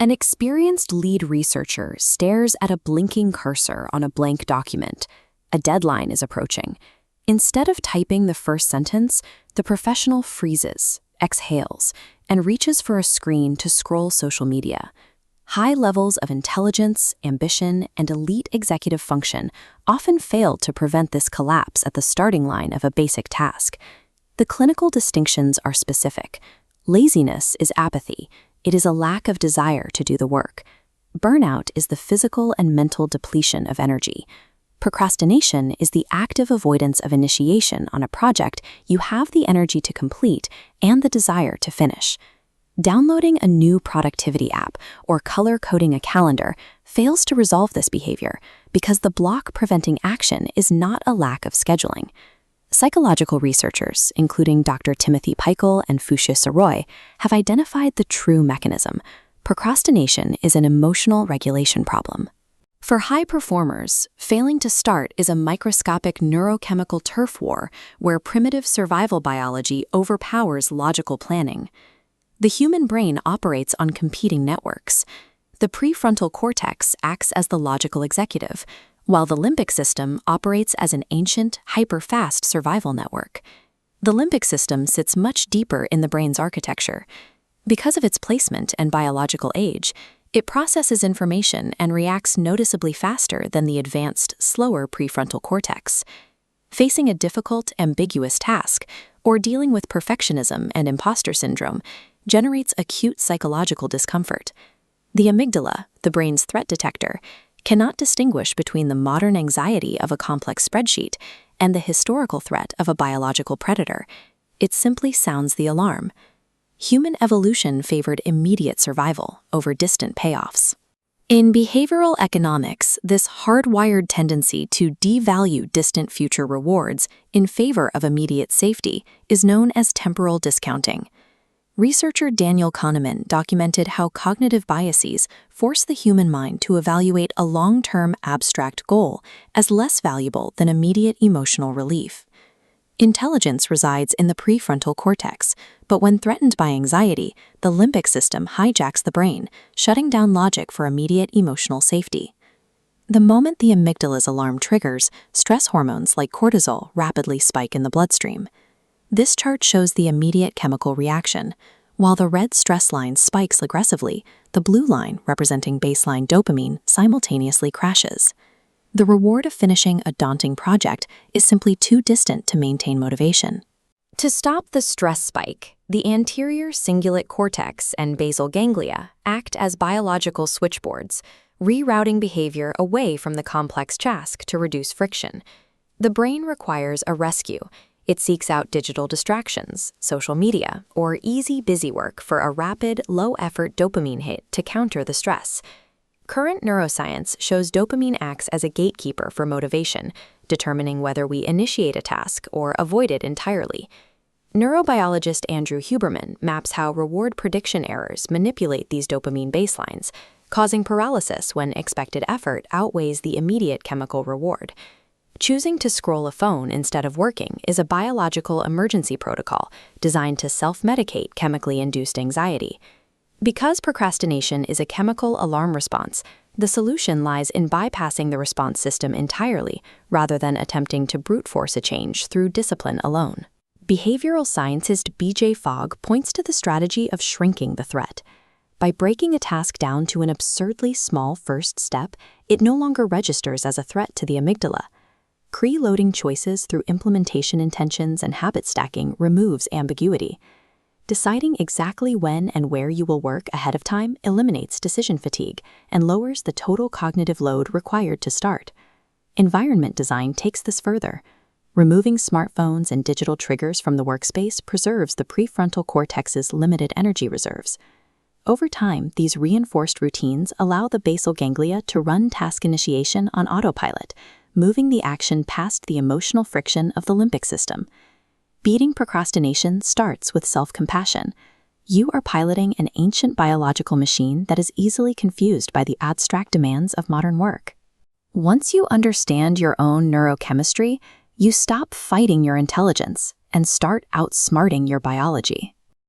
An experienced lead researcher stares at a blinking cursor on a blank document. A deadline is approaching. Instead of typing the first sentence, the professional freezes, exhales, and reaches for a screen to scroll social media. High levels of intelligence, ambition, and elite executive function often fail to prevent this collapse at the starting line of a basic task. The clinical distinctions are specific. Laziness is apathy. It is a lack of desire to do the work. Burnout is the physical and mental depletion of energy. Procrastination is the active avoidance of initiation on a project you have the energy to complete and the desire to finish. Downloading a new productivity app or color-coding a calendar fails to resolve this behavior because the block preventing action is not a lack of scheduling. Psychological researchers, including Dr. Timothy Peichel and Fuchsia Saroy, have identified the true mechanism. Procrastination is an emotional regulation problem. For high performers, failing to start is a microscopic neurochemical turf war where primitive survival biology overpowers logical planning. The human brain operates on competing networks. The prefrontal cortex acts as the logical executive, while the limbic system operates as an ancient, hyper-fast survival network. The limbic system sits much deeper in the brain's architecture. Because of its placement and biological age, it processes information and reacts noticeably faster than the advanced, slower prefrontal cortex. Facing a difficult, ambiguous task, or dealing with perfectionism and imposter syndrome, generates acute psychological discomfort. The amygdala, the brain's threat detector, cannot distinguish between the modern anxiety of a complex spreadsheet and the historical threat of a biological predator. It simply sounds the alarm. Human evolution favored immediate survival over distant payoffs. In behavioral economics, this hardwired tendency to devalue distant future rewards in favor of immediate safety is known as temporal discounting. Researcher Daniel Kahneman documented how cognitive biases force the human mind to evaluate a long-term abstract goal as less valuable than immediate emotional relief. Intelligence resides in the prefrontal cortex, but when threatened by anxiety, the limbic system hijacks the brain, shutting down logic for immediate emotional safety. The moment the amygdala's alarm triggers, stress hormones like cortisol rapidly spike in the bloodstream. This chart shows the immediate chemical reaction. While the red stress line spikes aggressively, the blue line, representing baseline dopamine, simultaneously crashes. The reward of finishing a daunting project is simply too distant to maintain motivation. To stop the stress spike, the anterior cingulate cortex and basal ganglia act as biological switchboards, rerouting behavior away from the complex task to reduce friction. The brain requires a rescue. It seeks out digital distractions, social media, or easy busy work for a rapid, low-effort dopamine hit to counter the stress. Current neuroscience shows dopamine acts as a gatekeeper for motivation, determining whether we initiate a task or avoid it entirely. Neurobiologist Andrew Huberman maps how reward prediction errors manipulate these dopamine baselines, causing paralysis when expected effort outweighs the immediate chemical reward. Choosing to scroll a phone instead of working is a biological emergency protocol designed to self-medicate chemically induced anxiety. Because procrastination is a chemical alarm response, the solution lies in bypassing the response system entirely rather than attempting to brute force a change through discipline alone. Behavioral scientist B.J. Fogg points to the strategy of shrinking the threat. By breaking a task down to an absurdly small first step, it no longer registers as a threat to the amygdala. Preloading choices through implementation intentions and habit stacking removes ambiguity. Deciding exactly when and where you will work ahead of time eliminates decision fatigue and lowers the total cognitive load required to start. Environment design takes this further. Removing smartphones and digital triggers from the workspace preserves the prefrontal cortex's limited energy reserves. Over time, these reinforced routines allow the basal ganglia to run task initiation on autopilot, moving the action past the emotional friction of the limbic system. Beating procrastination starts with self-compassion. You are piloting an ancient biological machine that is easily confused by the abstract demands of modern work. Once you understand your own neurochemistry, you stop fighting your intelligence and start outsmarting your biology.